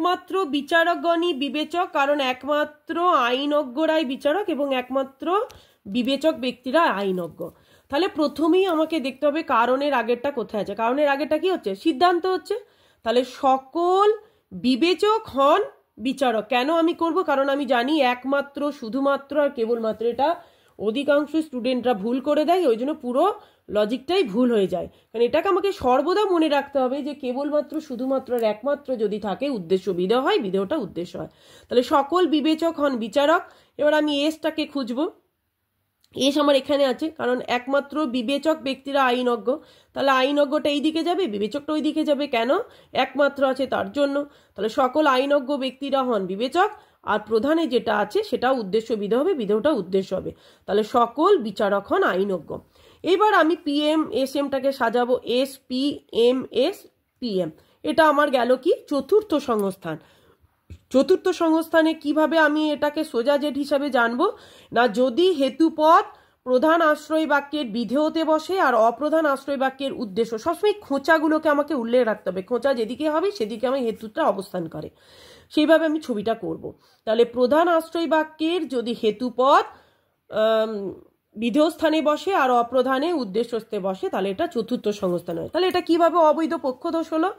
একমাত্র বিচারকগণই বিবেচক, কারণ একমাত্র আইনজ্ঞরাই বিচারক এবং একমাত্র বিবেচক ব্যক্তিরা আইনজ্ঞ। তাহলে প্রথমেই আমাকে দেখতে হবে কারণের আগেরটা কোথায় আছে। কারণের আগেরটা কি হচ্ছে? সিদ্ধান্ত হচ্ছে। তাহলে সকল বিবেচক হন বিচারক। কেন আমি করব? কারণ আমি জানি একমাত্র, শুধুমাত্র আর কেবলমাত্র, এটা অধিকাংশ স্টুডেন্টরা ভুল করে দেয়, ওই জন্য পুরো লজিকটাই ভুল হয়ে যায়। কারণ এটাকে আমাকে সর্বদা মনে রাখতে হবে যে কেবলমাত্র, শুধুমাত্র আর একমাত্র যদি থাকে উদ্দেশ্য বিধেয় হয়, বিধেয়টা উদ্দেশ্য হয়। তাহলে সকল বিবেচক হন বিচারক। এবার আমি এসটাকে খুঁজবো। এস আমার এখানে আছে, কারণ একমাত্র বিবেচক ব্যক্তিরা আইনজ্ঞ। তাহলে আইনজ্ঞটা এই দিকে যাবে, বিবেচকটা ওই দিকে যাবে। কেন? একমাত্র আছে তার জন্য। তাহলে সকল আইনজ্ঞ ব্যক্তিরা হন বিবেচক, আর প্রধানে যেটা আছে সেটা উদ্দেশ্য বিধেয় হবে, বিধেয়টা উদ্দেশ্য হবে। তাহলে সকল বিচারক হন আইনজ্ঞ। এবার আমি পিএম এস এমটাকে সাজাবো। S P M S PM, এটা আমার গেল কি? চতুর্থ সংস্থান। চতুর্থ সংস্থানে কিভাবে আমি এটাকে সোজা জেড হিসাবে জানবো? না, যদি হেতুপদ প্রধান আশ্রয় বাক্যের বিধেয়তে বসে আর অপ্রধান আশ্রয় বাক্যের উদ্দেশ্য, সবসময় খোঁচাগুলোকে আমাকে উল্লেখ রাখতে হবে। খোঁচা যেদিকে হবে সেদিকে আমার হেতুটা অবস্থান করে, সেইভাবে আমি ছবিটা করব। তাহলে প্রধান আশ্রয় বাক্যের যদি হেতুপদ বিধেয় স্থানে বসে আর অপ্রধানে উদ্দেশ্যস্থে বসে, তাহলে এটা চতুর্থ সংস্থান হয়। তাহলে এটা কিভাবে অবৈধ পক্ষদোষ হলো?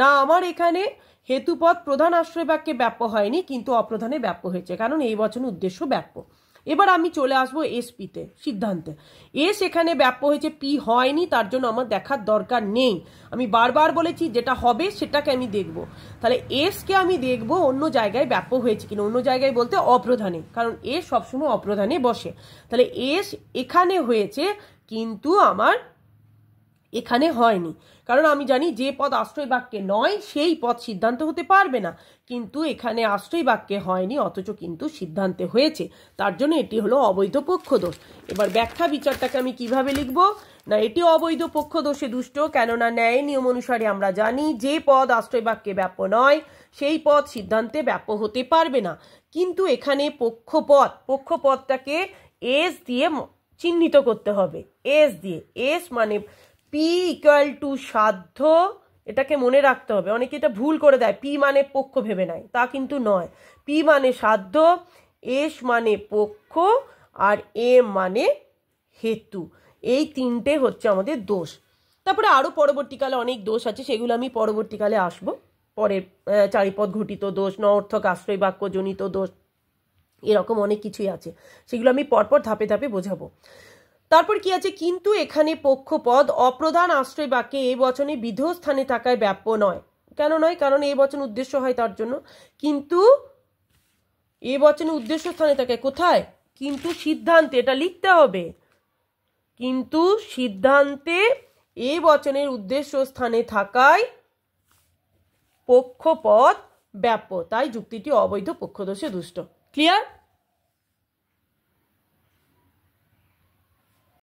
না, আমার এখানে হেতুপদ প্রধান আশ্রয় বাক্যে ব্যাপ্য হয়নি, কিন্তু অপ্রধানে ব্যাপ্য হয়েছে, কারণ এই বচন উদ্দেশ্য ব্যাপ্য। এবার আমি চলে আসবো এস পিতে, সিদ্ধান্তে। এস এখানে ব্যাপ্য হয়েছে, পি হয়নি, তার জন্য আমার দেখার দরকার নেই। আমি বারবার বলেছি যেটা হবে সেটাকে আমি দেখব। তাহলে এসকে আমি দেখব অন্য জায়গায় ব্যাপ্য হয়েছে কিনা। অন্য জায়গায় বলতে অপ্রধানে, কারণ এস সবসময় অপ্রধানে বসে। তাহলে এস এখানে হয়েছে, কিন্তু আমার এখানে হয়নি, কারণ আমি জানি যে পদ আশ্রয় বাক্যে নয় সেই পদ সিদ্ধান্ত হতে পারবে না। কিন্তু এখানে আশ্রয় বাক্যে হয়নি, অথচ কিন্তু সিদ্ধান্তে হয়েছে, তার জন্য এটি হলো অবৈধ পক্ষদোষ। এবার ব্যাখ্যা বিচারটাকে আমি কিভাবে লিখব? না, এটি অবৈধ পক্ষদোষে দুষ্ট, কেননা ন্যায় নিয়ম অনুসারে আমরা জানি যে পদ আশ্রয় বাক্যে ব্যাপ্য নয় সেই পদ সিদ্ধান্তে ব্যাপ্য হতে পারবে না। কিন্তু এখানে পক্ষপদটাকে এস দিয়ে চিহ্নিত করতে হবে। এস দিয়ে, এস মানে পি ইকুয়াল টু সাধ্য, এটাকে মনে রাখতে হবে। অনেকে এটা ভুল করে দেয়, পি মানে পক্ষ ভেবে নেয়, তা কিন্তু নয়। পি মানে সাধ্য, এস মানে পক্ষ, আর এম মানে হেতু। এই তিনটে হচ্ছে আমাদের দোষ। তারপরে আরও পরবর্তীকালে অনেক দোষ আছে, সেগুলো আমি পরবর্তীকালে আসবো। পরে চারিপদ ঘটিত দোষ, নঅর্থক আশ্রয় বাক্য জনিত দোষ, এরকম অনেক কিছুই আছে, সেগুলো আমি পরপর ধাপে ধাপে বোঝাবো। তারপর কি আছে? কিন্তু এখানে পক্ষপদ অপ্রধান আশ্রয় বাক্যে এই বচনে বিধেয় স্থানে থাকায় ব্যাপ্য নয়। কেন নয়? কারণ এই বচন উদ্দেশ্য হয় তার জন্য। কিন্তু এই বচনে উদ্দেশ্য স্থানে থাকে কোথায়? কিন্তু সিদ্ধান্তে, এটা লিখতে হবে। কিন্তু সিদ্ধান্তে এই বচনের উদ্দেশ্য স্থানে থাকায় পক্ষপদ ব্যাপ্য, তাই যুক্তিটি অবৈধ পক্ষদোষে দুষ্ট। ক্লিয়ার?